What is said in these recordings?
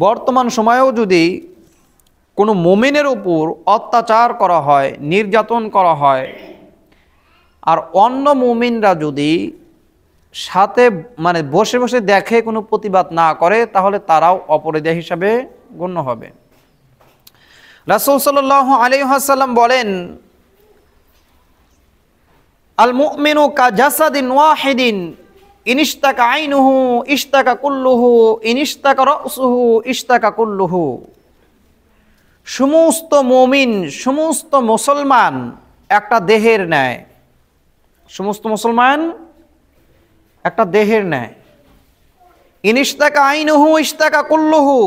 বর্তমান সময়েও যদি কোনো মুমিনের উপর অত্যাচার করা হয়, নির্যাতন করা হয়, আর অন্য মুমিনরা যদি সাথে বসে বসে দেখে কোনো প্রতিবাদ না করে, তাহলে তারাও অপরাধী হিসাবে গণ্য হবে। রাসূল সাল্লাল্লাহু আলাইহি ওয়াসাল্লাম বলেন, আল মুমিনু কাজাসাদিন ওয়াহিদিন ইনিশতাকা আইনুহু ইশতাকা কুল্লুহু ইনিশতাকা রাসুহু ইশতাকা কুল্লুহু। সমস্ত মুমিন, সমস্ত মুসলমান একটা দেহের ন্যায়। সমস্ত মুসলমান একটা দেহের ন্যায়। ইনিশতাকা আইনুহু ইশতাকা কুল্লুহু।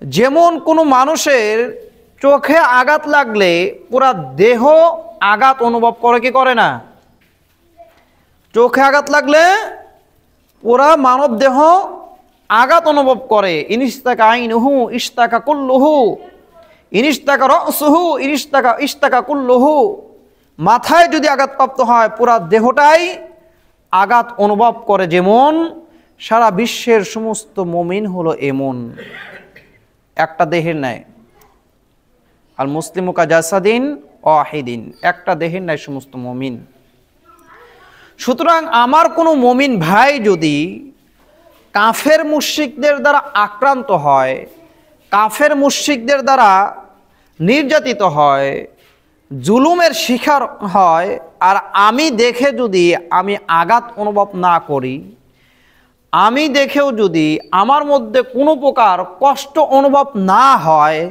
যেমন কোনো মানুষের চোখে আঘাত লাগলে পুরা দেহ আঘাত অনুভব করে কি করে না? চোখে আঘাত লাগলে পুরা মানব দেহ আঘাত অনুভব করে। ইনিশতাকা আইনুহু ইশতাকা কুল্লুহু ইনিশতাকা রাসুহু ইশতাকা কুল্লুহু। মাথায় যদি আঘাতপ্রাপ্ত হয় পুরা দেহটাই আঘাত অনুভব করে। যেমন সারা বিশ্বের সমস্ত মুমিন হলো এমন একটা দেহের ন্যায়। আল মুসলিমু কাজাসাদিন ওয়াহিদিন, একটা দেহের ন্যায় সমস্ত মুমিন। সুতরাং আমার কোনো মুমিন ভাই যদি কাফের মুশরিকদের দ্বারা আক্রান্ত হয়, কাফের মুশরিকদের দ্বারা নির্যাতিত হয়, জুলুমের শিকার হয়, আর আমি দেখে যদি আমি আঘাত অনুভব না করি, আমি দেখেও যদি আমার মধ্যে কোনো প্রকার কষ্ট অনুভব না হয়,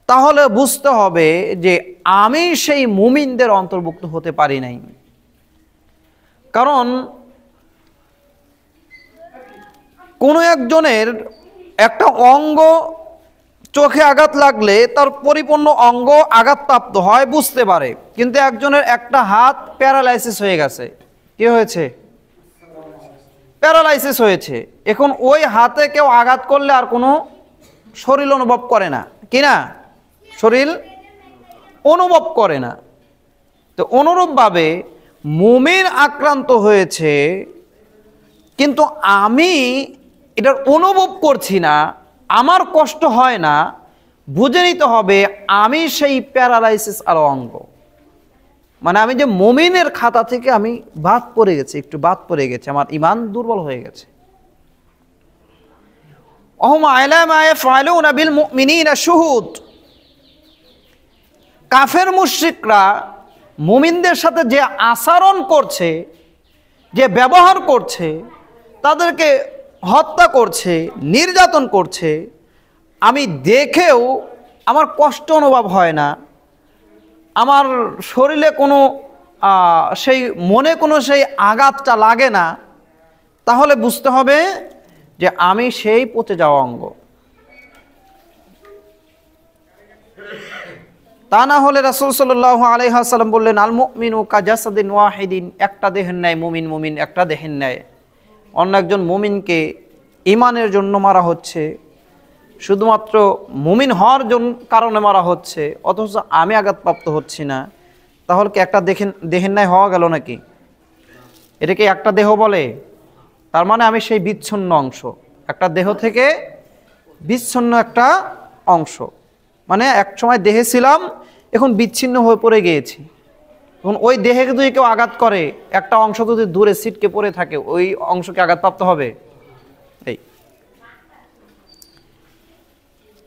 তাহলে বুঝতে হবে যে আমি সেই মুমিনদের অন্তর্ভুক্ত হতে পারি নাই। কারণ কোনো একজনের একটা অঙ্গ চোখে আঘাত লাগলে তার পরিপূর্ণ অঙ্গ আঘাতপ্রাপ্ত হয়, বুঝতে পারে। কিন্তু একজনের একটা হাত প্যারালাইসিস হয়ে গেছে। কি হয়েছে? প্যারালাইসিস হয়েছে। এখন ওই হাতে কেউ আঘাত করলে আর কোনো শরীর অনুভব করে না, কি না? শরীর অনুভব করে না। তো অনুরূপভাবে মুমিন আক্রান্ত হয়েছে, কিন্তু আমি এটার অনুভব করছি না, আমার কষ্ট হয় না, বুঝে নিতে হবে আমি সেই প্যারালাইসিস আর অঙ্গ, আমি যে মুমিনের খাতা থেকে আমি বাদ পড়ে গেছি, একটু বাদ পড়ে গেছে, আমার ঈমান দুর্বল হয়ে গেছে। ওহুম আলা মা ইয়াফআলুনা বিল মুমিনিনা শুহুদ। কাফের মুশরিকরা মুমিনদের সাথে যে আচরণ করছে, যে ব্যবহার করছে, তাদেরকে হত্যা করছে, নির্যাতন করছে, আমি দেখেও আমার কষ্ট অনুভব হয় না, আমার শরীরে কোনো সেই মনে কোনো সেই আঘাতটা লাগে না, তাহলে বুঝতে হবে যে আমি সেই পচে যাওয়া অঙ্গ। তা না হলে রাসূল সাল্লাল্লাহু আলাইহি ওয়াসাল্লাম বললেন, আল মুমিনু কাজাসাদিন ওয়াহিদিন, একটা দেহের ন্যায় মুমিন, মুমিন একটা দেহের ন্যায়। অন্য একজন মুমিনকে ঈমানের জন্য মারা হচ্ছে, শুধুমাত্র মুমিন হওয়ার কারণে মারা হচ্ছে, অথচ আমি আঘাতপ্রাপ্ত হচ্ছি না, তাহলে কি একটা দেহের ন্যায় হওয়া গেল নাকি? এটাকে একটা দেহ বলে? তার মানে আমি সেই বিচ্ছিন্ন অংশ, একটা দেহ থেকে বিচ্ছিন্ন একটা অংশ। এক সময় দেহে ছিলাম, এখন বিচ্ছিন্ন হয়ে পড়ে গিয়েছি। এখন ওই দেহে যদি কেউ আঘাত করে, একটা অংশ যদি দূরে ছিটকে পড়ে থাকে, ওই অংশকে আঘাতপ্রাপ্ত হবে। এই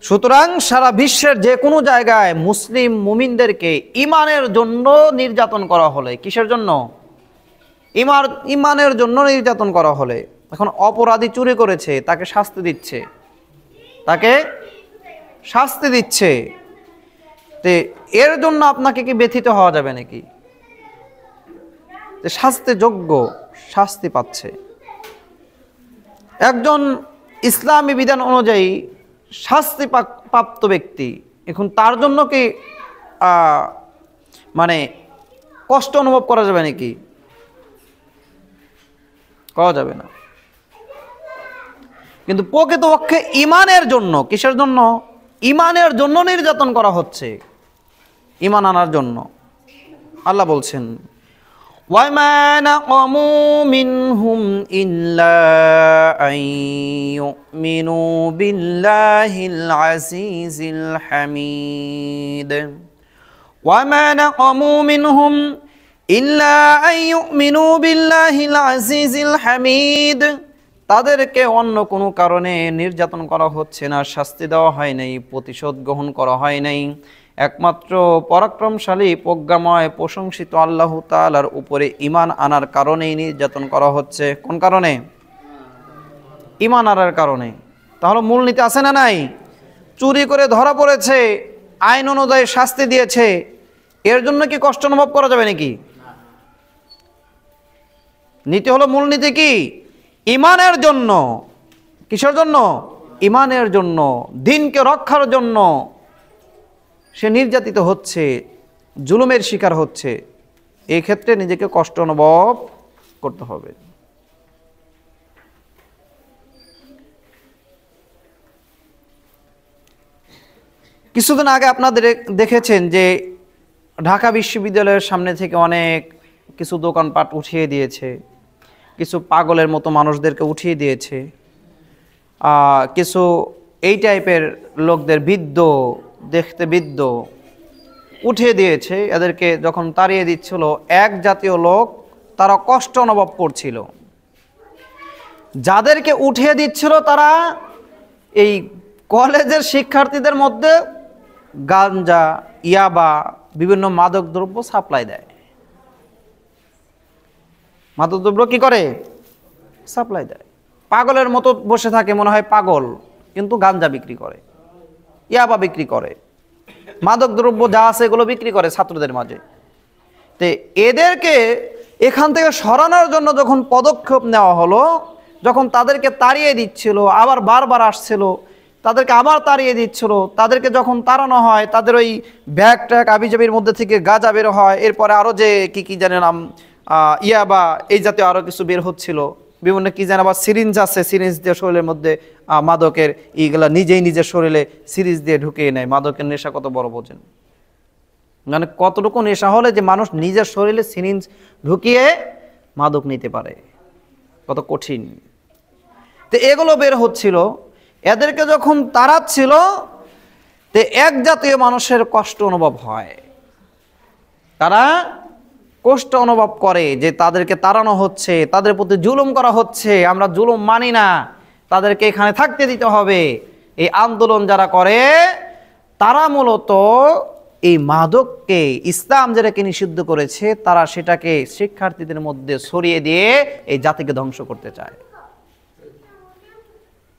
সুতরাং সারা বিশ্বের যে কোনো জায়গায় মুসলিম মুমিনদেরকে ঈমানের জন্য নির্যাতন করা হলে, কিসের জন্য? ঈমানের জন্য নির্যাতন করা হলে। এখন অপরাধী চুরি করেছে, তাকে শাস্তি দিচ্ছে, তাকে শাস্তি দিচ্ছে, তে এর জন্য আপনাকে কি ব্যথিত হওয়া যাবে নাকি? শাস্তি যোগ্য শাস্তি পাচ্ছে একজন ইসলামী বিধান অনুযায়ী শাস্তি প্রাপ্ত ব্যক্তি, এখন তার জন্য কি কষ্ট অনুভব করা যাবে নাকি? করা যাবে না। কিন্তু প্রকৃতপক্ষে ঈমানের জন্য, কিসের জন্য? ঈমানের জন্য নির্যাতন করা হচ্ছে, ঈমান আনার জন্য। আল্লাহ বলছেন, وما نقموا منهم إلا أن يؤمنوا بالله العزيز الحميد وما نقموا منهم إلا أن يؤمنوا بالله العزيز الحميد তাদেরকে অন্য কোনো কারণে নির্যাতন করা হচ্ছে না, শাস্তি দেওয়া হয় নাই, প্রতিশোধ গ্রহণ করা হয় নাই, একমাত্র পরাক্রমশালী প্রজ্ঞাময় প্রশংসিত আল্লাহ তাআলার উপরে ঈমান আনার কারণেই নির্যাতন করা হচ্ছে। কোন কারণে? ঈমান আনার কারণে। তাহলে মূলনীতি আছে না নাই? চুরি করে ধরা পড়েছে, আইন অনুযায়ী শাস্তি দিয়েছে, এর জন্য কি কষ্ট অনুভব করা যাবে নাকি? নীতি হলো, মূলনীতি কি? ঈমানের জন্য। কিসের জন্য? ঈমানের জন্য, দ্বীনকে রক্ষার জন্য সে নির্যাতিত হচ্ছে, জুলুমের শিকার হচ্ছে, এই ক্ষেত্রে নিজেকে কষ্ট অনুভব করতে হবে। কিছুদিন আগে আপনাদের দেখেছেন যে ঢাকা বিশ্ববিদ্যালয়ের সামনে থেকে অনেক কিছু দোকানপাট উঠিয়ে দিয়েছে, কিছু পাগলের মতো মানুষদেরকে উঠিয়ে দিয়েছে, কিছু এই টাইপের লোকদের দেখতে বৃদ্ধ উঠিয়ে দিয়েছে। এদেরকে যখন তাড়িয়ে দিচ্ছিল, এক জাতীয় লোক তারা কষ্ট অনুভব করছিল। যাদেরকে উঠিয়ে দিচ্ছিল তারা এই কলেজের শিক্ষার্থীদের মধ্যে গাঞ্জা, ইয়াবা, বিভিন্ন মাদক দ্রব্য সাপ্লাই দেয়। মাদক দ্রব্য কি করে? সাপ্লাই দেয়। পাগলের মতো বসে থাকে, মনে হয় পাগল, কিন্তু গাঞ্জা বিক্রি করে, ইয়াবা বিক্রি করে, মাদক দ্রব্য যা আছে এগুলো বিক্রি করে ছাত্রদের মাঝে। তো এদেরকে এখান থেকে সরানোর জন্য যখন পদক্ষেপ নেওয়া হলো, যখন তাদেরকে তাড়িয়ে দিচ্ছিল, আবার বারবার আসছিল, তাদেরকে আবার তাড়িয়ে দিচ্ছিল, তাদেরকে যখন তাড়ানো হয় তাদের ওই ব্যাগ ট্যাগ আবিজাবির মধ্যে থেকে গাঁজা বের হয়, এরপরে আরও যে কি জানেন ইয়াবা এই জাতীয় আরও কিছু বের হচ্ছিল, বিভিন্ন কি যেন আবার সিরিঞ্জ আছে, সিরিঞ্জ দিয়ে শরীরের মধ্যে মাদকের এইগুলা নিজের শরীরে সিরিঞ্জ দিয়ে ঢুকিয়ে নেয়। মাদকের নেশা কত বড় বোঝেন? মানে কতটুকু নেশা হলে যে মানুষ নিজের শরীরে সিরিঞ্জ ঢুকিয়ে মাদক নিতে পারে, কত কঠিন। তো এগুলো বের হচ্ছিল, এদেরকে যখন তাড়াচ্ছিল, তো এক জাতীয় মানুষের কষ্ট অনুভব হয়, তারা কষ্ট অনুভব করে যে তাদেরকে তাড়ানো হচ্ছে, তাদের প্রতি জুলুম করা হচ্ছে, আমরা জুলুম মানি না, তাদেরকে এখানে থাকতে দিতে হবে। এই আন্দোলন যারা করে তারা মূলত এই মাদককে, ইসলাম যেটাকে নিষিদ্ধ করেছে, তারা সেটাকে শিক্ষার্থীদের মধ্যে ছড়িয়ে দিয়ে এই জাতিকে ধ্বংস করতে চায়।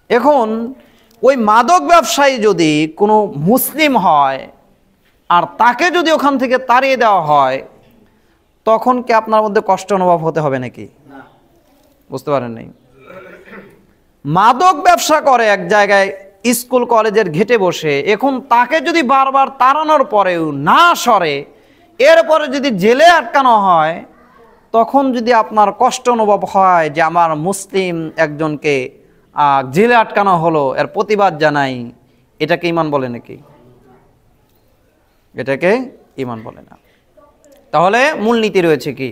এখন ওই মাদক ব্যবসায়ী যদি কোনো মুসলিম হয় আর তাকে যদি ওখান থেকে তাড়িয়ে দেওয়া হয়, তখন কি আপনার মধ্যে কষ্ট অনুভব হতে হবে নাকি? বুঝতে পারেন নাই? মাদক ব্যবসা করে এক জায়গায় স্কুল কলেজের ঘেটে বসে, এখন তাকে যদি বারবার তাড়ানোর পরেও না সরে, এরপরে যদি জেলে আটকানো হয়, তখন যদি আপনার কষ্ট অনুভব হয় যে আমার মুসলিম একজনকে জেলে আটকানো হলো, এর প্রতিবাদ জানাই, এটাকে ঈমান বলে নাকি? এটাকে ঈমান বলে না। তাহলে মূলনীতি রয়েছে কি?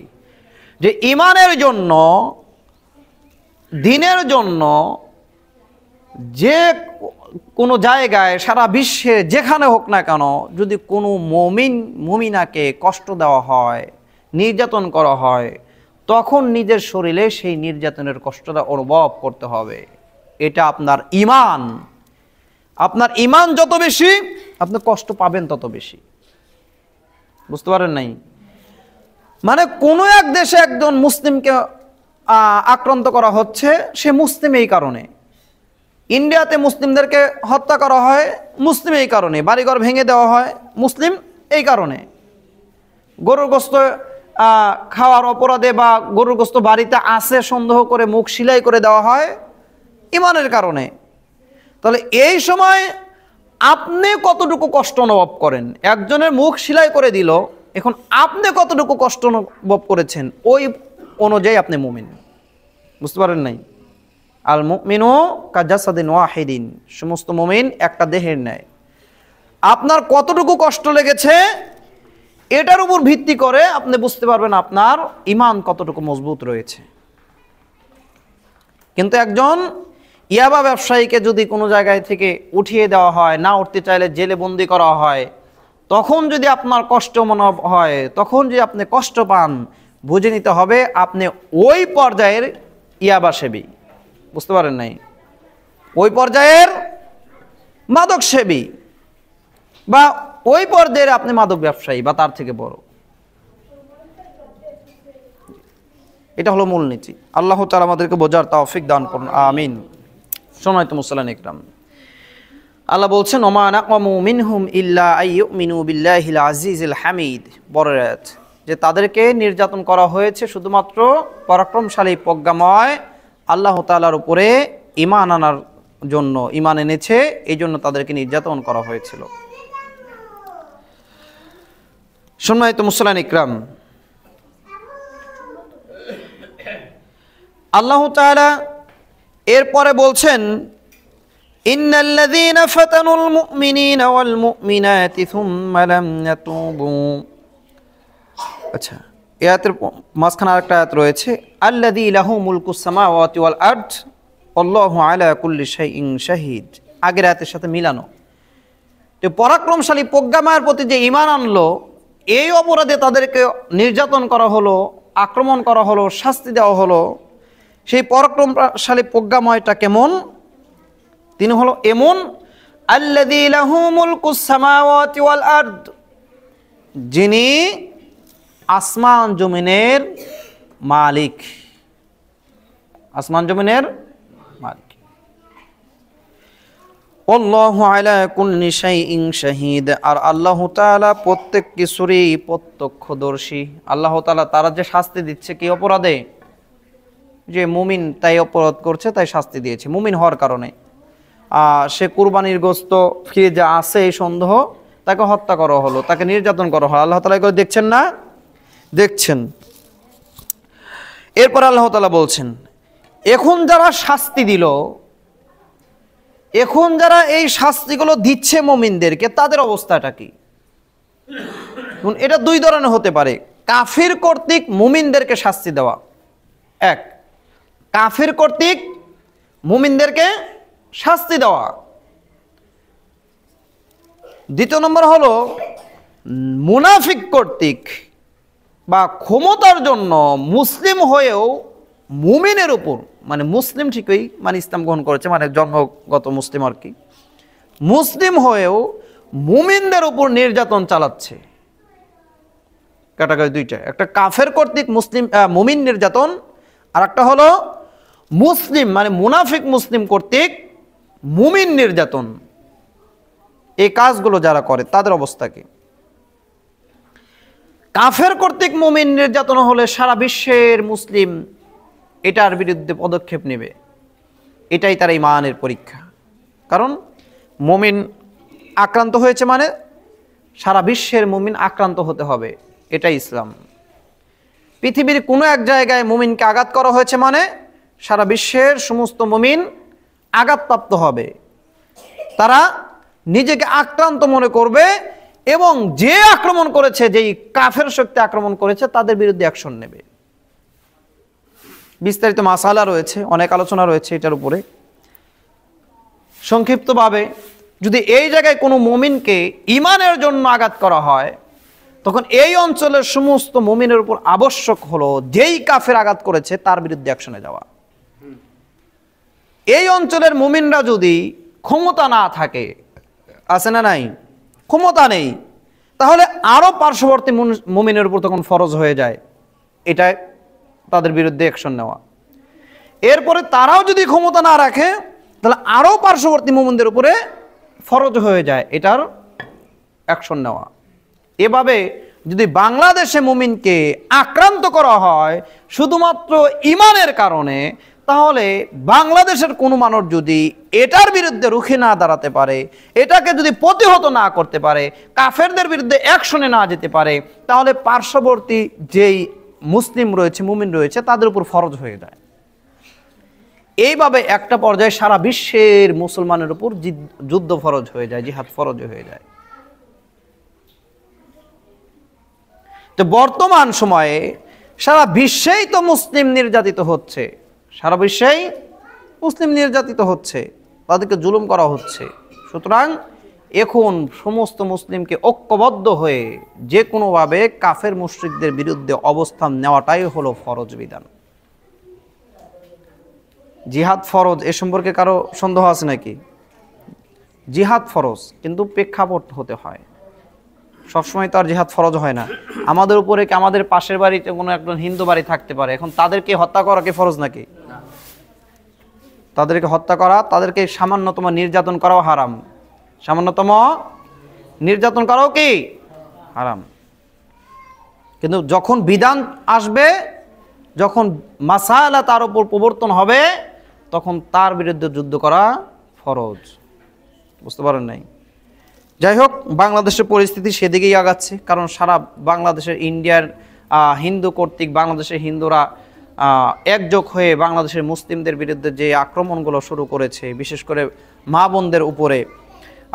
যে ঈমানের জন্য, দ্বীনের জন্য যে কোনো জায়গায়, সারা বিশ্বে যেখানে হোক না কেন, যদি কোনো মুমিনাকে কষ্ট দেওয়া হয়, নির্যাতন করা হয়, তখন নিজের শরীরে সেই নির্যাতনের কষ্টটা অনুভব করতে হবে। এটা আপনার ঈমান। আপনার ঈমান যত বেশি, আপনি কষ্ট পাবেন তত বেশি। বুঝতে পারেন নাই? মানে কোনো এক দেশে একজন মুসলিমকে আক্রান্ত করা হচ্ছে, সে মুসলিম এই কারণে। ইন্ডিয়াতে মুসলিমদেরকে হত্যা করা হয় মুসলিম এই কারণে, বাড়িঘর ভেঙে দেওয়া হয় মুসলিম এই কারণে, গরুর গোশত খাওয়ার অপরাধে বা গরুর গোশত বাড়িতে আসে সন্দেহ করে মুখ সেলাই করে দেওয়া হয় ঈমানের কারণে। তাহলে এই সময় আপনি কতটুকু কষ্ট অনুভব করেন? একজনের মুখ সেলাই করে দিল, এখন আপনি কতটুকু কষ্ট অনুভব করেছেন, ওই অনুযায়ী আপনি মুমিন। বুঝতে পারেন নাই? আল মুমিনু কাজাসাদিন ওয়াহিদিন, সমস্ত মুমিন একটা দেহের ন্যায়। আপনার কতটুকু কষ্ট লেগেছে, এটার উপর ভিত্তি করে আপনি বুঝতে পারবেন আপনার ঈমান কতটুকু মজবুত রয়েছে। কিন্তু একজন ইয়াবা ব্যবসায়ীকে যদি কোনো জায়গায় থেকে উঠিয়ে দেওয়া হয়, না উঠতে চাইলে জেলে বন্দি করা হয়, তখন যদি আপনার কষ্ট মনে হয়, তখন যদি আপনি কষ্ট পান, বুঝে নিতে হবে আপনি ওই পর্যায়ের ইয়াবা সেবী। বুঝতে পারেন নাই? ওই পর্যায়ের মাদক সেবী বা ওই পর্যায়ের আপনি মাদক ব্যবসায়ী বা তার থেকে বড়। এটা হলো মূলনীতি। আল্লাহ তাআলা আমাদেরকে বোঝার তৌফিক দান করুন, আমিন। সম্মানিত মুসলিম ইকরাম, আল্লাহ বলছেন ওমা নাকমু মিনহুম ইল্লা আইয়ুমিনু বিল্লাহিল আজিজিল হামিদ, বড় আয়াত, যে তাদেরকে নির্যাতন করা হয়েছে শুধুমাত্র পরাক্রমশালী প্রজ্ঞাময় আল্লাহ তাআলার উপরে ঈমান আনার জন্য, ঈমান এনেছে এই জন্য তাদেরকে নির্যাতন করা হয়েছিল। সম্মানিত মুসলিম ইকরাম, আল্লাহ তাআলা এরপরে বলছেন ইন্নাল্লাযীনা ফাতানুল মুমিনিনা ওয়াল মুমিনাতি সুম্মা লাম ইয়াতুবু। আচ্ছা, এই আয়াতের মাঝখানে আরেকটা আয়াত রয়েছে, আল্লাযী লাহু মুলকুস সামাওয়াতি ওয়াল আরদ আল্লাহু আলা কুল্লি শাইইন শাহীদ। আগের আয়াতের সাথে মিলানো। তো পরাক্রমশালী প্রজ্ঞাময়ের প্রতি যে ঈমান আনলো, এই অপরাধে তাদেরকে নির্যাতন করা হলো, আক্রমণ করা হলো, শাস্তি দেওয়া হলো, সেই পরাক্রমশালী প্রজ্ঞাময়টা কেমন? তিনি হলো এমন আল্লাযী লাহু মুলকুস সামাওয়াতি ওয়াল আরদ, যিনি আসমান জমিনের মালিক, আসমান জমিনের মালিক। আল্লাহু আলা কুল্লি শাইইন শাহীদ, আর আল্লাহ তাআলা প্রত্যেক কিছুরই প্রত্যক্ষদর্শী। আল্লাহ তাআলা তারা যে শাস্তি দিচ্ছে কি অপরাধে, যে মুমিন তাই অপরাধ করছে তাই শাস্তি দিয়েছে, মুমিন হওয়ার কারণে। সে কুরবানির গোশত ফিরে যা আছে এই সন্দেহ, তাকে হত্যা করা হলো, তাকে নির্যাতন করা হলো, আল্লাহ তাআলা এগুলো দেখছেন না? দেখছেন। এরপর আল্লাহ তাআলা বলছেন এখন যারা শাস্তি দিল, এখন যারা এই শাস্তিগুলো দিচ্ছে মুমিনদেরকে, তাদের অবস্থাটা কি? এটা দুই ধরনের হতে পারে। কাফির কর্তৃক মুমিনদেরকে শাস্তি দেওয়া, এক, কাফির কর্তৃক মুমিনদেরকে শাস্তি দেওয়া। দ্বিতীয় নম্বর হলো মুনাফিক কর্তৃক বা ক্ষমতার জন্য মুসলিম হয়েও মুমিনের উপর, মানে মুসলিম ঠিকই, মানে ইসলাম গ্রহণ করেছে, মানে জন্মগত মুসলিম আর কি, মুসলিম হয়েও মুমিনদের উপর নির্যাতন চালাচ্ছে। ক্যাটাগরি দুইটা, একটা কাফের কর্তৃক মুসলিম মুমিন নির্যাতন, আর একটা হলো মুসলিম মানে মুনাফিক মুসলিম কর্তৃক মুমিন নির্যাতন। এই কাজগুলো যারা করে তাদের অবস্থা কি? কাফের কর্তৃক মুমিন নির্যাতন হলে সারা বিশ্বের মুসলিম এটার বিরুদ্ধে পদক্ষেপ নেবে, এটাই তার ঈমানের পরীক্ষা। কারণ মুমিন আক্রান্ত হয়েছে মানে সারা বিশ্বের মুমিন আক্রান্ত হতে হবে, এটাই ইসলাম। পৃথিবীর কোনো এক জায়গায় মুমিনকে আঘাত করা হয়েছে মানে সারা বিশ্বের সমস্ত মুমিন আঘাতপ্রাপ্ত হবে, তারা নিজেকে আক্রান্ত মনে করবে এবং যে আক্রমণ করেছে, যেই কাফের শক্তি আক্রমণ করেছে তাদের বিরুদ্ধে অ্যাকশন নেবে। বিস্তারিত মাসালা রয়েছে, অনেক আলোচনা রয়েছে এটার উপরে। সংক্ষিপ্তভাবে যদি এই জায়গায় কোনো মুমিনকে ঈমানের জন্য আঘাত করা হয়, তখন এই অঞ্চলের সমস্ত মুমিনের উপর আবশ্যক হলো যেই কাফের আঘাত করেছে তার বিরুদ্ধে অ্যাকশনে যাওয়া। এই অঞ্চলের মুমিনরা যদি ক্ষমতা না থাকে, আছে না নাই, ক্ষমতা নেই, তাহলে আরো পার্শ্ববর্তী মুমিনের উপর তখন ফরজ হয়ে যায় এটাই তাদের বিরুদ্ধে অ্যাকশন নেওয়া। এরপরে তারাও যদি ক্ষমতা না রাখে তাহলে আরো পার্শ্ববর্তী মুমিনদের উপরে ফরজ হয়ে যায় এটার অ্যাকশন নেওয়া। এভাবে যদি বাংলাদেশে মুমিনকে আক্রান্ত করা হয় শুধুমাত্র ঈমানের কারণে, তাহলে বাংলাদেশের কোনো মানুষ যদি এটার বিরুদ্ধে রুখে না দাঁড়াতে পারে, এটাকে যদি প্রতিহত না করতে পারে, কাফেরদের বিরুদ্ধে অ্যাকশনে না যেতে পারে, তাহলে পার্শ্ববর্তী যেই মুসলিম রয়েছে, মুমিন রয়েছে, তাদের উপর ফরজ হয়ে যায়। এইভাবে একটা পর্যায়ে সারা বিশ্বের মুসলমানের উপর যুদ্ধ ফরজ হয়ে যায়, জিহাদ ফরজ হয়ে যায়। তো বর্তমান সময়ে সারা বিশ্বেই তো মুসলিম নির্যাতিত হচ্ছে, সারা বিশ্বেই মুসলিম নির্যাতিত হচ্ছে, তাদেরকে জুলুম করা হচ্ছে। সুতরাং এখন সমস্ত মুসলিমকে ঐক্যবদ্ধ হয়ে যে কোনোভাবে কাফের মুশরিকদের বিরুদ্ধে অবস্থান নেওয়াটাই হলো ফরজ বিধান। জিহাদ ফরজ এ সম্পর্কে কারো সন্দেহ আছে নাকি? জিহাদ ফরজ, কিন্তু প্রেক্ষাপট হতে হয়। সবসময় তো আর জিহাদ ফরজ হয় না। আমাদের উপরে কি আমাদের পাশের বাড়িতে কোনো একজন হিন্দু বাড়ি থাকতে পারে, এখন তাদেরকে হত্যা করা কি ফরজ নাকি? তাদেরকে হত্যা করা, তাদেরকে সামান্যতম নির্যাতন করাও হারাম, সামান্যতম নির্যাতন করাও কি হারাম। কিন্তু যখন বিধান আসবে, যখন মাসালা তার উপর প্রবর্তন হবে, তখন তার বিরুদ্ধে যুদ্ধ করা ফরজ। বুঝতে পারেন নাই? যাই হোক, বাংলাদেশের পরিস্থিতি সেদিকেই আগাচ্ছে, কারণ সারা বাংলাদেশের ইন্ডিয়ার হিন্দু কর্তৃক বাংলাদেশের হিন্দুরা একযোগ হয়ে বাংলাদেশের মুসলিমদের বিরুদ্ধে যে আক্রমণগুলো শুরু করেছে, বিশেষ করে মা বোনদের উপরে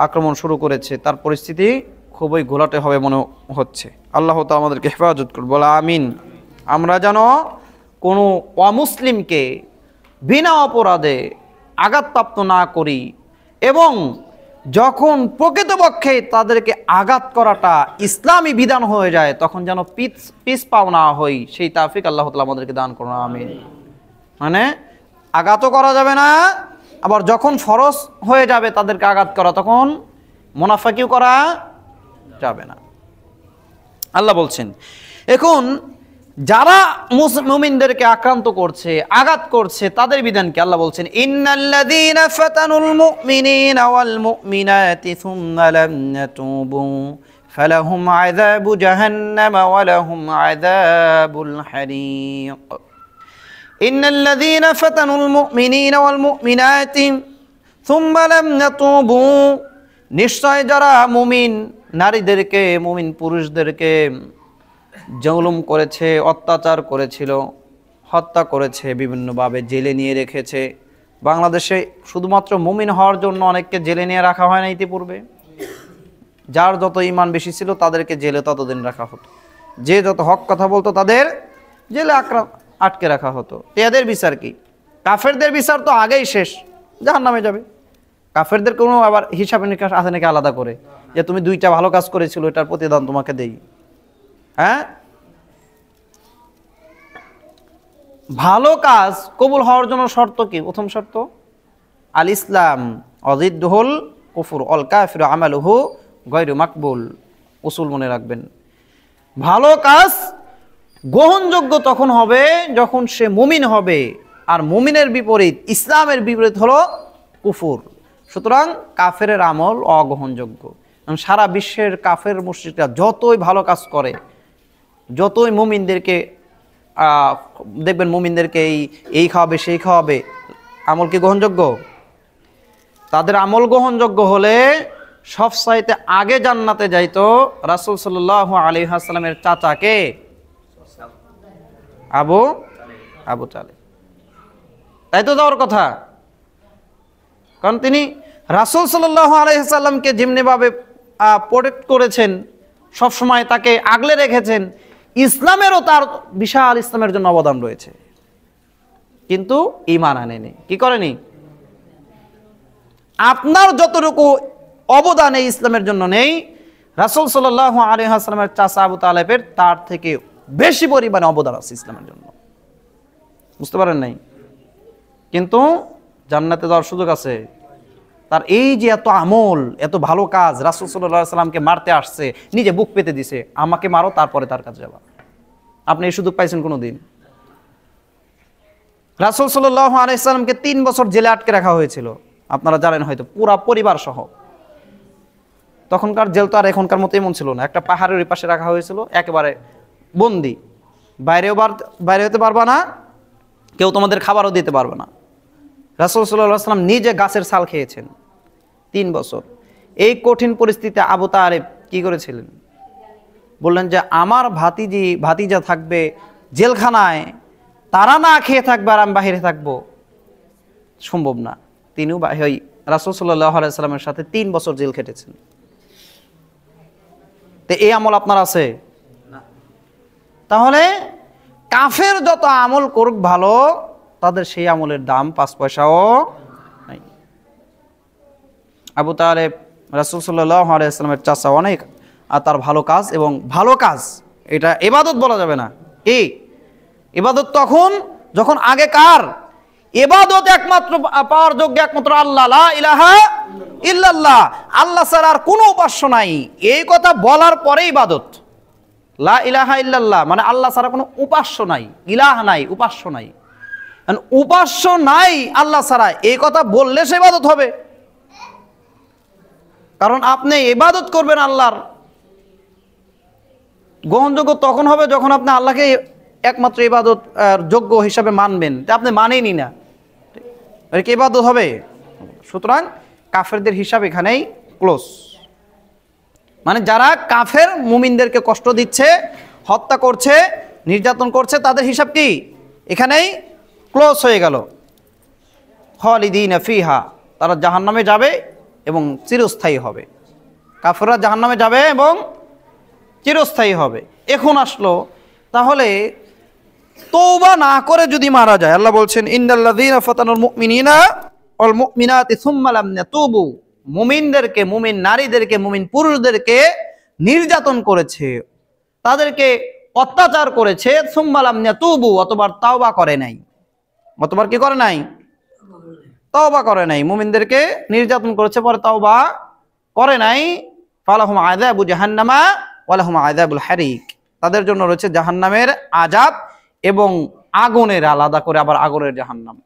আক্রমণ শুরু করেছে, তার পরিস্থিতি খুবই ঘোলাটে হবে মনে হচ্ছে। আল্লাহ তো আমাদেরকে হেফাজত করবে, বলা আমিন। আমরা যেন কোনো অমুসলিমকে বিনা অপরাধে আঘাতপ্রাপ্ত না করি, এবং যখন প্রকৃতপক্ষে তাদেরকে আঘাত করাটা ইসলামী বিধান হয়ে যায়, তখন যেন পিছ পাও না হই, সেই তাওফিক আল্লাহ তাআলা আমাদেরকে দান করুন, আমিন। মানে আঘাতও করা যাবে না, আবার যখন ফরজ হয়ে যাবে তাদেরকে আঘাত করা, তখন মুনাফিকিও করা যাবে না। আল্লাহ বলছেন, এখন যারা মুমিনদেরকে আক্রান্ত করছে, আঘাত করছে, তাদের বিধান কি? আল্লাহ বলছেন, ইন্নাল্লাযীনা ফাতানুল মুমিনিনা ওয়াল মুমিনাতি সুম্মা লাম ইয়াতুবু ফালাহুম আযাবু জাহান্নাম ওয়া লাহুম আযাবুল হারিক। ইন্নাল্লাযীনা ফাতানুল মুমিনিনা ওয়াল মুমিনাতি সুম্মা লাম ইয়াতুবু, নিশ্চয় যারা মুমিন নারীদেরকে, মুমিন পুরুষদেরকে জুলুম করেছে, অত্যাচার করেছিল, হত্যা করেছে, বিভিন্নভাবে জেলে নিয়ে রেখেছে। বাংলাদেশে শুধুমাত্র মুমিন হওয়ার জন্য অনেককে জেলে নিয়ে রাখা হয় না ইতিপূর্বে? যার যত ঈমান বেশি ছিল তাদেরকে জেলে ততদিন রাখা হতো, যে যত হক কথা বলতো তাদের জেলে আটকে রাখা হতো। এদের বিচার কি? কাফেরদের বিচার তো আগেই শেষ, জাহান্নামে যাবে। কাফেরদের কোনো আবার হিসাব নিকাশ আছে নাকি আলাদা করে, যে তুমি দুইটা ভালো কাজ করেছিল, এটার প্রতিদান তোমাকে দেই? হ্যাঁ, ভালো কাজ কবুল হওয়ার জন্য শর্ত কি? প্রথম শর্ত আল ইসলাম অজিদ্দুহুল কুফর অল কাফিরু আমালুহু গায়রু মাকবুল। উসুল মনে রাখবেন, ভালো কাজ গ্রহণযোগ্য তখন হবে যখন সে মুমিন হবে, আর মুমিনের বিপরীত, ইসলামের বিপরীত হলো কুফর। সুতরাং কাফের আমল অগ্রহণযোগ্য। সারা বিশ্বের কাফের মুশরিকরা যতই ভালো কাজ করে, যতই মুমিনদেরকে দেখবেন মুমিনদেরকে এই খাওয়াবে সেই খাওয়াবে, আমল কি গ্রহণযোগ্য? তাদের আমল গ্রহণযোগ্য হলে সবচাইতে আগে জান্নাতে যাইতো রাসূল সাল্লাল্লাহু আলাইহি ওয়াসাল্লামের চাচাকে আবু তালেব, তাই তো যাওয়ার কথা। কারণ তিনি রাসূল সাল্লাল্লাহু আলাইহি ওয়াসাল্লামকে যেমনিভাবে প্রোটেক্ট করেছেন, সবসময় তাকে আগলে রেখেছেন, ইসলামেরও তার বিশাল ইসলামের জন্য অবদান রয়েছে, কিন্তু ঈমান আনেনি। কি করেনি? আপনার যতটুকু অবদান এই ইসলামের জন্য নেই, রাসূল সাল্লাল্লাহু আলাইহি ওয়াসাল্লামের চাচা আবু তালেবের তার থেকে বেশি পরিমাণে অবদান আছে ইসলামের জন্য। বুঝতে পারেন নাই? কিন্তু জান্নাতে যাওয়ার সুযোগ আছে তার। এই যে এত আমল, এত ভালো কাজ, রাসূল সাল্লাল্লাহু আলাইহি সাল্লামকে মারতে আসছে, নিজে বুক পেতে দিছে, আমাকে মারো তারপরে তার কাছে যাবা। আপনি এই সুযোগ পাইছেন কোনোদিন? রাসূল সাল্লাল্লাহু আলাইহি সাল্লামকে 3 বছর জেলে আটকে রাখা হয়েছিল, আপনারা জানেন হয়তো, পুরা পরিবার সহ। তখনকার জেল তো আর এখনকার মতো এমন ছিল না, একটা পাহাড়ের ওই পাশে রাখা হয়েছিল, একেবারে বন্দি, বাইরে হতে পারবা না, কেউ তোমাদের খাবারও দিতে পারবে না। রাসূল সাল্লাল্লাহু আলাইহি সাল্লাম নিজে গাছের ছাল খেয়েছেন 3 বছর। এই কঠিন পরিস্থিতিতে আবু তালেব কি করেছিলেন? বললেন যে আমার ভাতিজা থাকবে জেলখানায়, তারা না খেয়ে থাকবে আর আমি বাহিরে থাকবো, সম্ভব না। তিনিও রাসূল সাল্লাল্লাহু আলাইহি সাল্লামের সাথে 3 বছর জেল খেটেছেন। তো এই আমল আপনার আছে? তাহলে কাফের যত আমল করুক ভালো, তাদের সেই আমলের দাম 5 পয়সাও নাই। আবু তালেব রাসূল সাল্লাল্লাহু আলাইহি ওয়াসাল্লামের চাচা, অনেক আর তার ভালো কাজ, এবং ভালো কাজ এটা ইবাদত বলা যাবে না। এই ইবাদত তখন যখন আগেকার ইবাদত একমাত্র পাওয়ার যোগ্য একমাত্র আল্লাহ, লা ইলাহা ইল্লাল্লাহ, আল্লাহ ছাড়া আর কোনো উপাস্য নাই, এই কথা বলার পরে ইবাদত। লা ইলাহা ইল্লাল্লাহ মানে আল্লাহ ছাড়া কোনো উপাস্য নাই, ইলাহ নাই, উপাস্য নাই। উপাস্য নাই আল্লাহ ছাড়া, এই কথা বললে সে ইবাদত হবে। কারণ আপনি ইবাদত করবেন আল্লাহর, গ্রহণযোগ্য তখন হবে যখন আপনি আল্লাহকে একমাত্র ইবাদত যোগ্য হিসাবে মানবেন। তা আপনি মানেনই না, কি ইবাদত হবে? সুতরাং কাফেরদের হিসাব এখানেই ক্লোজ। মানে যারা কাফের মুমিনদেরকে কষ্ট দিচ্ছে, হত্যা করছে, নির্যাতন করছে, তাদের হিসাব কি এখানেই ক্লোজ হয়ে গেল। খালিদিনা ফিহা, তারা জাহান্নামে যাবে এবং চিরস্থায়ী হবে। কাফেররা জাহান্নামে যাবে এবং চিরস্থায়ী হবে। এখন আসলো তাহলে তওবা না করে যদি মারা যায়, আল্লাহ বলছেন ইন্নাল্লাযীনা ফাতানুল মুমিনিনা ওয়াল মুমিনাতি সুম্মা লাম ইয়াতুবু, মুমিনদেরকে, মুমিন নারীদেরকে, মুমিন পুরুষদেরকে নির্যাতন করেছে, তাদেরকে অত্যাচার করেছে, সুম্মা লাম ইয়াতুবু, অতবার তাওবা করে নাই। অতবার কি করে নাই? তাওবা করে নাই। মুমিনদেরকে নির্যাতন করেছে, পরে তাওবা করে নাই, ফালাহুম আযাবু জাহান্নামা ওয়া লাহুম আযাবুল হারিক, তাদের জন্য রয়েছে জাহান্নামের আযাব এবং আগুনের, আলাদা করে আবার আগুনের জাহান্নাম।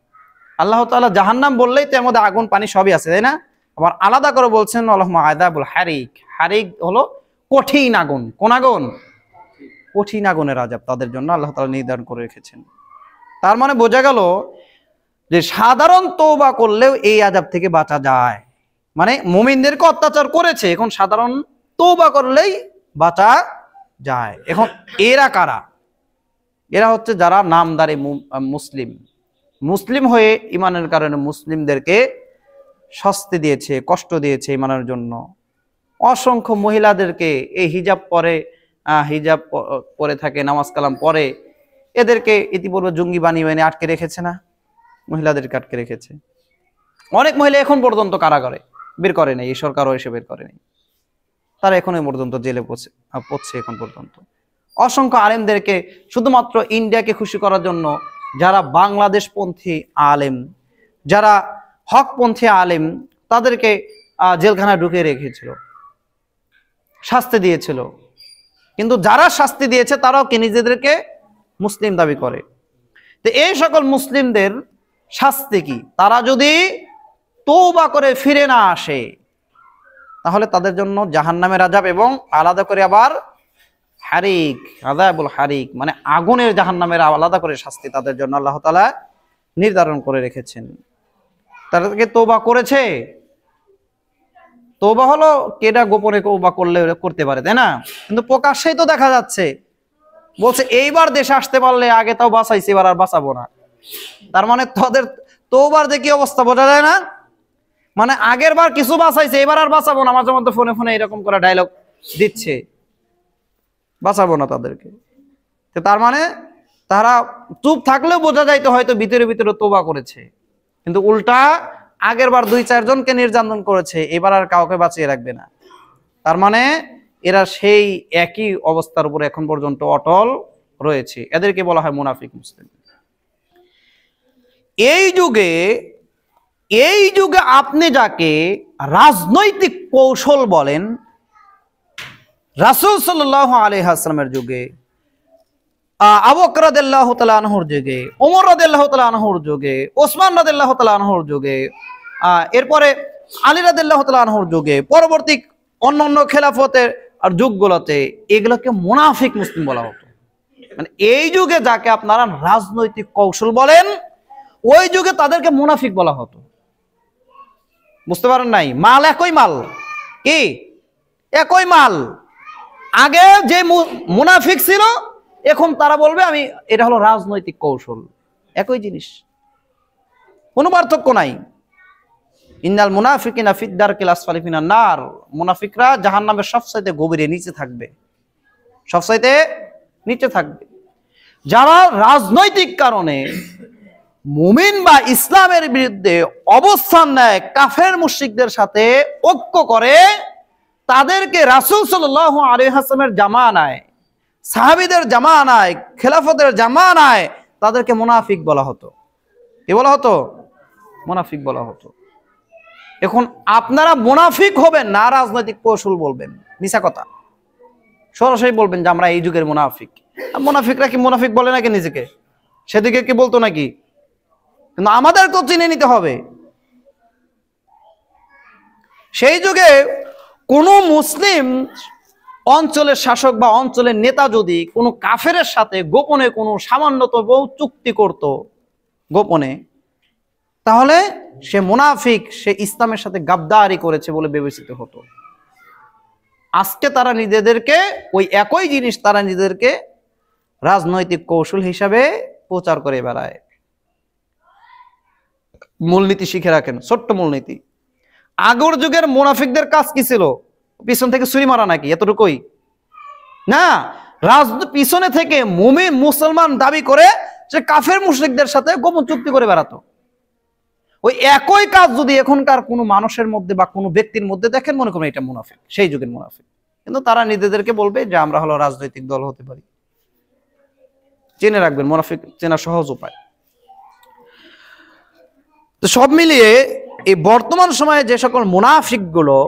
আল্লাহ তাআলা জাহান্নাম বললেই তো এর মধ্যে আগুন পানি সবই আছে, তাই না? আবার আলাদা করে বলছেন ওয়ালাহুম আযাবুল হারিক। হারিক হলো কঠিন আগুন। কোন আগুন? কঠিন আগুনের আযাব তাদের জন্য আল্লাহ তাআলা নির্ধারণ করে রেখেছেন। তার মানে বোঝা গেল যে সাধারণ তওবা করলেও এই আযাব থেকে বাঁচা যায়। মানে মুমিনদেরকে অত্যাচার করেছে, এখন সাধারণ তওবা করলেই বাঁচা যায়। এখন এরা কারা? এরা হচ্ছে যারা নামদারি মুসলিম, মুসলিম হয়ে ইমানের কারণে মুসলিমদেরকে শাস্তি দিয়েছে, কষ্ট দিয়েছে ইমানের জন্য। অসংখ্য মহিলাদেরকে এই হিজাব পরে থাকে, নামাজ কালাম পরে, এদেরকে ইতিপূর্বে জঙ্গি বানিয়ে আটকে রেখেছে না? মহিলাদেরকে আটকে রেখেছে। অনেক মহিলা এখন পর্যন্ত কারাগারে, বের করে নেই, এই সরকারও এসে বের করে নেই, তারা এখনো পর্যন্ত জেলে পড়ছে এখন পর্যন্ত। অসংখ্য আলেমদেরকে শুধুমাত্র ইন্ডিয়াকে খুশি করার জন্য, যারা বাংলাদেশপন্থী আলেম, যারা হকপন্থী আলেম, তাদেরকে জেলখানায় ঢুকিয়ে রেখেছিল, শাস্তি দিয়েছিল। কিন্তু যারা শাস্তি দিয়েছে তারাও কি নিজেদেরকে মুসলিম দাবি করে। তো এই সকল মুসলিমদের শাস্তি কি? তারা যদি তওবা করে ফিরে না আসে, তাহলে তাদের জন্য জাহান্নামের আযাব এবং আলাদা করে আবার হারিক, আযাবুল হারিক মানে আগুনের জাহান্নামের আলাদা করে শাস্তি তাদের জন্য আল্লাহ তাআলা নির্ধারণ করে রেখেছেন। তারা কি তওবা করেছে? তওবা হলো কেডা গোপনে তওবা করলে করতে পারে, তাই না? কিন্তু প্রকাশ্যেই তো দেখা যাচ্ছে, বলছে এইবার দেশে আসতে পারলে, আগে তাও বাঁচাইছে, এবার আর বাঁচাবো না। তার মানে তাদের তওবার যে কি অবস্থা বোঝা যায় না? মানে আগের বার কিছু বাঁচাইছে, এবার আর বাঁচাবো না, মাঝে মধ্যে ফোনে ফোনে এরকম করে ডায়লগ দিচ্ছে, বাঁচাবো না তাদেরকে। তো তার মানে তারা চুপ থাকলেও বোঝা যাইতো হয়তো ভিতরে ভিতরে তওবা করেছে, কিন্তু উল্টা আগের বার 2-4 জনকে নির্যাতন করেছে, এবার আর কাউকে বাঁচিয়ে রাখবে না। তার মানে এরা সেই একই অবস্থার উপরে এখন পর্যন্ত অটল রয়েছে। এদেরকে বলা হয় মুনাফিক মুসলিম। এই যুগে আপনি যাকে রাজনৈতিক কৌশল বলেন, রাসূল সাল্লাল্লাহু আলাইহি ওয়াসাল্লামের যুগে, আবু বকর রাদিয়াল্লাহু তাআলা আনহুর যুগে, ওমর রাদিয়াল্লাহু তাআলা আনহুর যুগে, ওসমান রাদিয়াল্লাহু তাআলা আনহুর যুগে, এরপরে আলী রাদিয়াল্লাহু তাআলা আনহুর যুগে, পরবর্তী অন্যান্য খেলাফতের আর যুগগুলোতে এগুলোকে মুনাফিক মুসলিম বলা হতো। মানে এই যুগে যাকে আপনারা রাজনৈতিক কৌশল বলেন, ওই যুগে তাদেরকে মুনাফিক বলা হতো। বুঝতে পারেন নাই? মাল একই মাল, কি একই মাল। আগে যে মুনাফিক ছিল, এখন তারা বলবে আমি, এটা হলো রাজনৈতিক কৌশল। একই জিনিস, কোনো পার্থক্য নাই। ইন্নাল মুনাফিকিনা ফিদ দারকিল আসফালি মিনান নার, মুনাফিকরা জাহান্নামের সবচাইতে গভীরে নিচে থাকবে, সবচাইতে নিচে থাকবে। যারা রাজনৈতিক কারণে মুমিন বা ইসলামের বিরুদ্ধে অবস্থান নেয়, কাফের মুশরিকদের সাথে ঐক্য করে, তাদেরকে রাসূল সাল্লাল্লাহু আলাইহি ওয়াসাল্লামের জামানায়, সাহাবীদের জামানায়, খেলাফতের জামানায় তাদেরকে মুনাফিক বলা হতো। কি বলা হতো? মুনাফিক বলা হতো। এখন আপনারা মুনাফিক হবেন না, রাজনৈতিক কৌশল বলবেন, মিছা কথা, সরাসরি বলবেন যে আমরা এই যুগের মুনাফিক। মুনাফিকরা কি মুনাফিক বলে নাকি নিজেকে? সেদিকে কি বলতো নাকি? কিন্তু আমাদেরকেও চিনে নিতে হবে। সেই যুগে কোন মুসলিম অঞ্চলের শাসক বা অঞ্চলের নেতা যদি কোনো কাফেরের সাথে গোপনে কোনো সামান্যতম চুক্তি করত গোপনে, তাহলে সে মুনাফিক, সে ইসলামের সাথে গাদ্দারি করেছে বলে বিবেচিত হতো। আজকে তারা নিজেদেরকে ওই একই জিনিস তারা নিজেদেরকে রাজনৈতিক কৌশল হিসাবে প্রচার করে বেড়ায়। মূলনীতি শিখে রাখেন, ছোট্ট মূলনীতি। আগের যুগের মুনাফিকদের কাজ কি ছিল? পিছন থেকে ছুরি মারা নাকি? এতটুকুই না, পিছনে থেকে মুমিন মুসলমান দাবি করে সে কাফের মুশরিকদের সাথে গোপন চুক্তি করে বেড়াতো। ওই একই কাজ যদি এখনকার কোনো মানুষের মধ্যে বা কোনো ব্যক্তির মধ্যে দেখেন, মনে করেন এটা মুনাফিক, সেই যুগের মুনাফিক। কিন্তু তারা নিজেদেরকে বলবে যে আমরা হলো রাজনৈতিক দল হতে পারি। জেনে রাখবেন, মুনাফিক চেনা সহজ উপায়। তো সব মিলিয়ে এই বর্তমান সময়ে যে সকল মুনাফিক গুলো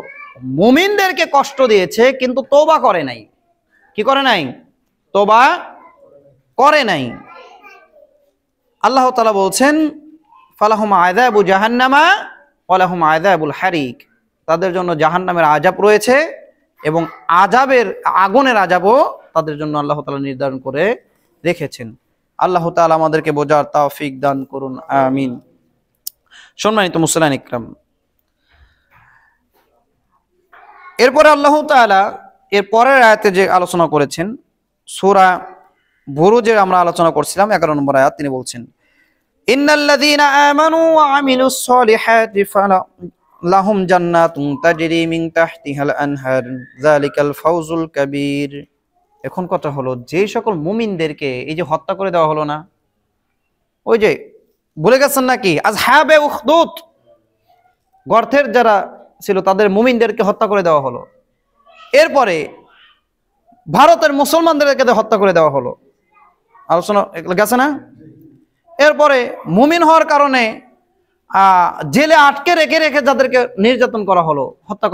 মুমিনদেরকে কষ্ট দিয়েছে কিন্তু তওবা করে নাই। কি করে নাই? তওবা করে নাই। আল্লাহ তাআলা বলছেন ফালাহুম আযাবু জাহান্নামা ওয়া লাহুম আযাবুল হারিক, তাদের জন্য জাহান্নামের আযাব রয়েছে এবং আগুনের আযাবও তাদের জন্য আল্লাহ তাআলা নির্ধারণ করে রেখেছেন। আল্লাহ তাআলা আমাদেরকে বোঝার তৌফিক দান করুন, আমিন। সম্মানিত মুসলিম ইকরাম, এরপরে আল্লাহ তাআলা এর পরের আয়াতে যে আলোচনা করেছেন, সূরা বুরুজের আমরা আলোচনা করছিলাম 11 নম্বর আয়াত, তিনি বলছেন ইন্নাল্লাযীনা আমানু ওয়া আমিলুস সলিহাতি ফালাহুম জান্নাতুন তাজরি মিন তাহতিহাল আনহার যালিকাল ফাওজুল কাবীর। এখন কথা হলো, যে সকল মুমিনদেরকে এই যে হত্যা করে দেওয়া হলো না, ওই যে বলে গেছেন নাকি আসহাবে উখদুদ, গর্তের যারা ছিল তাদের মুমিনদেরকে হত্যা করে দেওয়া হলো। এরপরে ভারতের মুসলমানদেরকে হত্যা করে দেওয়া হলো, আলোচনা গেছে না? এরপরে মুমিন হওয়ার কারণে জেলে আটকে রেখে রেখে যাদেরকে নির্যাতন করা হলো, হত্যা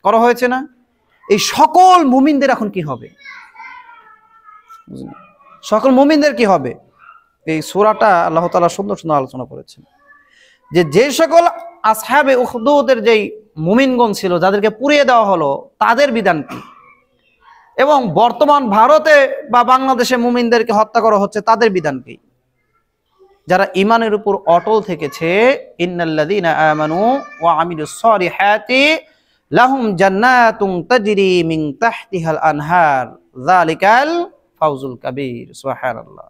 করা হয়েছে না? এই সকল মুমিনদের এখন কি হবে? সকল মুমিনদের কি হবে? এই সূরাটা আল্লাহ তাআলা সুন্দর সুন্দর আলোচনা করেছেন যে সকল আসহাবে উখদুদের যেই মুমিনগণ ছিল যাদেরকে পুড়িয়ে দেওয়া হলো, তাদের বিধান কি, এবং বর্তমান ভারতে বা বাংলাদেশে মুমিনদেরকে হত্যা করা হচ্ছে, তাদের বিধান কি। যারা ঈমানের উপর অটল থেকেছে, ইন্নাল্লাযীনা আমানু ওয়া আমিলুস সলিহাতি লাহুম জান্নাতুন তাজরি মিন তাহতিহাল আনহার যালিকাল ফাওজুল কাবীর। সুবহানাল্লাহ।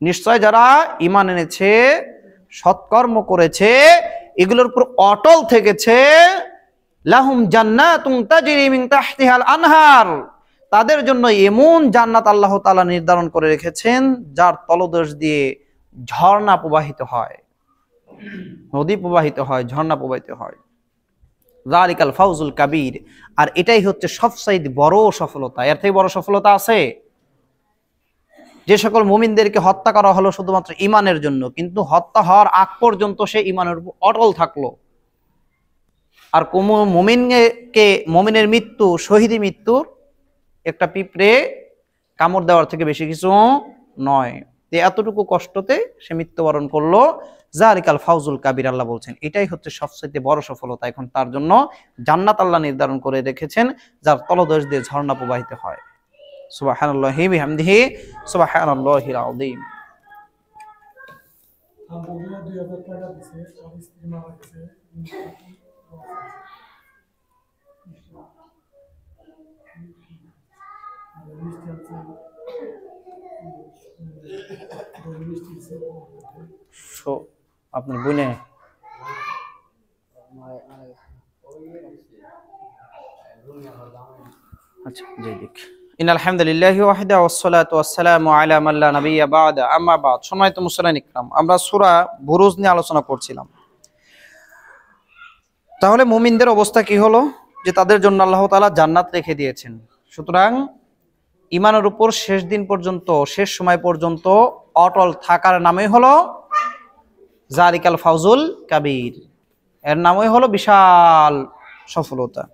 নিশ্চয় যারা ঈমান এনেছে, সৎকর্ম করেছে, এগুলোর উপর অটল থেকেছে, লাহুম জান্নাতুন তাজরি মিন তাহতিহাল আনহার, তাদের জন্য এমন জান্নাত আল্লাহ তাআলা নির্ধারণ করে রেখেছেন যার তলদেশ দিয়ে ঝর্ণা প্রবাহিত হয়, নদী প্রবাহিত হয়, ঝর্ণা প্রবাহিত হয়। যালিকাল ফাওজুল কাবীর। আর এটাই হচ্ছে সবচেয়ে বড় সফলতা। এর থেকে বড় সফলতা আছে? যে সকল মুমিনদেরকে হত্যা করা হলো শুধুমাত্র ঈমানের জন্য, কিন্তু হত্যা হওয়ার আগ পর্যন্ত সে ঈমানের উপর অটল থাকলো। আর কোন মুমিনের মৃত্যু শহীদি মৃত্যুর একটা পিঁপড়ে কামড় দেওয়ার থেকে বেশি কিছু নয়। এতটুকু কষ্টতে সে মৃত্যুবরণ করলো। যালিকাল ফাওজুল কাবীর, আল্লাহ বলছেন এটাই হচ্ছে সবচেয়ে বড় সফলতা। এখন তার জন্য জান্নাত আল্লাহ নির্ধারণ করে রেখেছেন যার তলদেশ দিয়ে ঝর্ণা প্রবাহিত হয়। সুবহানাল্লাহি বিহামদিহি সুবহানাল্লাহিল আযীম। আপনার বোনে আচ্ছা, যাই দেখ। ইন্নাল হামদুলিল্লাহি ওয়াহদা ওয়াসসালাতু ওয়াসসালামু আলা মান লা নাবিয়্যা বা'দা আম্মা বা'দ। সম্মানিত মুসলিম ইকরাম, আমরা সূরা বুরুজ নিয়ে আলোচনা করছিলাম। তাহলে মুমিনদের অবস্থা কি হলো? যে তাদের জন্য আল্লাহ তাআলা জান্নাত রেখে দিয়েছেন। সুতরাং ঈমানের উপর শেষ দিন পর্যন্ত, শেষ সময় পর্যন্ত অটল থাকার নামই হলো যালিকাল ফাউজুল কাবীর, এর নামই হলো বিশাল সফলতা।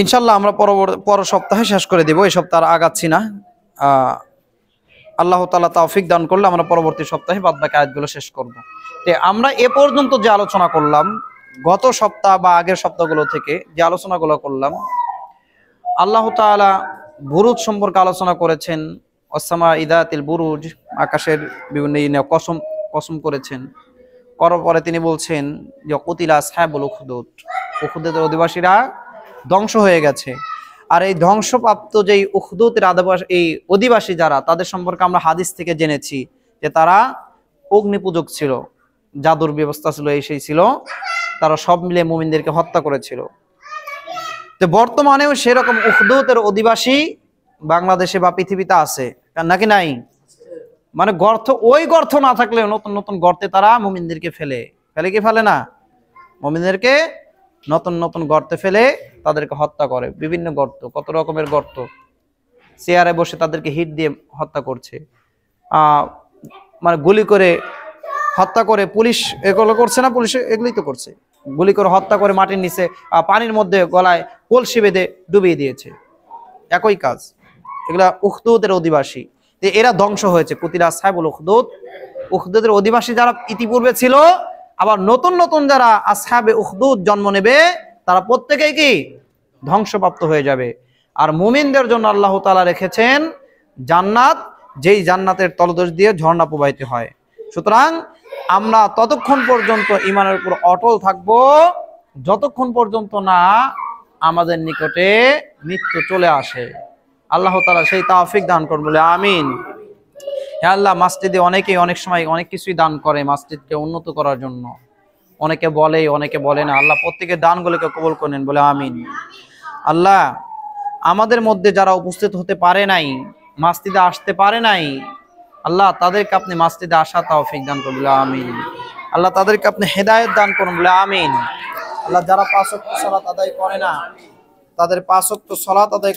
ইনশাল্লাহ আমরা পরের সপ্তাহে শেষ করে দেব, এই সপ্তাহ আগাচ্ছি না। আল্লাহ তাআলা তৌফিক দান করলে আমরা পরবর্তী সপ্তাহে বাদবাকি আয়াতগুলো শেষ করব। তো আমরা এ পর্যন্ত যে আলোচনা করলাম, গত সপ্তাহ বা আগের সপ্তাহগুলো থেকে যে আলোচনাগুলো করলাম, আল্লাহ তাআলা বুরুজ সম্পর্কে আলোচনা করেছেন। ওয়াসসামা ইদাতিল বুরুজ, আকাশের বিভিন্ন কসম করেছেন। করার পরে তিনি বলছেন যে কুতিলা আসহাবুল উখদুদ, উখদুদের অধিবাসীরা ধ্বংস হয়ে গেছে। আর এই ধ্বংসপ্রাপ্ত যেই উখদুদের এই অধিবাসী যারা, তাদের সম্পর্কে আমরা হাদিস থেকে জেনেছি যে তারা অগ্নিপূজক ছিল, জাদুর ব্যবস্থা ছিল, এই সেই ছিল, তারা সব মিলে মুমিনদেরকে হত্যা করেছিল। তো বর্তমানেও সেরকম উখদুদের অধিবাসী বাংলাদেশে বা পৃথিবীতে আছে নাকি নাই? মানে ওই গর্ত না থাকলেও নতুন নতুন গর্তে তারা মুমিনদেরকে ফেলে কি ফেলে না? মুমিনদেরকে নতুন নতুন গর্তে ফেলে তাদেরকে হত্যা করে। বিভিন্ন গর্ত, কত রকমের গর্ত, চেয়ারে বসে তাদেরকে হিট দিয়ে হত্যা করছে, মানে গুলি করে হত্যা করে। পুলিশ এগুলো করছে না? পুলিশ এগুলোই তো করছে, গুলি করে হত্যা করে মাটির নিচে পানির মধ্যে গলায় কলসি বেঁধে ডুবিয়ে দিয়েছে। একই কাজ। এগুলা উখদুদের অধিবাসী, এরা ধ্বংস হয়েছে। কুতিলা আসহাবুল উখদুদ, উখদুদের অধিবাসী যারা ইতিপূর্বে ছিল, আবার নতুন নতুন যারা আসহাবে উখদুদ জন্ম নেবে, তারা প্রত্যেকেই কি ধ্বংসপ্রাপ্ত হয়ে যাবে। আর মুমিনদের জন্য আল্লাহ তাআলা রেখেছেন জান্নাত, যেই জান্নাতের তলদেশ দিয়ে ঝর্ণা প্রবাহিত হয়। সুতরাং আমরা ততক্ষণ পর্যন্ত ঈমানের উপর অটল থাকব যতক্ষণ পর্যন্ত না আমাদের নিকটে মৃত্যু চলে আসে। আল্লাহ তাআলা সেই তৌফিক দান করুন, বলে আমিন। হে আল্লাহ, মসজিদে অনেকেই অনেক সময় অনেক কিছুই দান করে মসজিদকে উন্নত করার জন্য। অনেকে বলে, অনেকে বলে না। আল্লাহ প্রত্যেকের দানগুলোকে কবুল করেন, বলে আমিন। আল্লাহ, আমাদের মধ্যে যারা উপস্থিত হতে পারে নাই, মসজিদে আসতে পারে নাই, আল্লাহ তাদেরকে আপনি মসজিদে আসা তৌফিক দান করুন, বলে আমিন। আল্লাহ তাদেরকে আপনি হেদায়েত দান করুন, বলে আমিন। আল্লাহ, যারা 5 ওয়াক্ত সালাত আদায় করে না, তাদের 5 ওয়াক্ত সালাত আদায়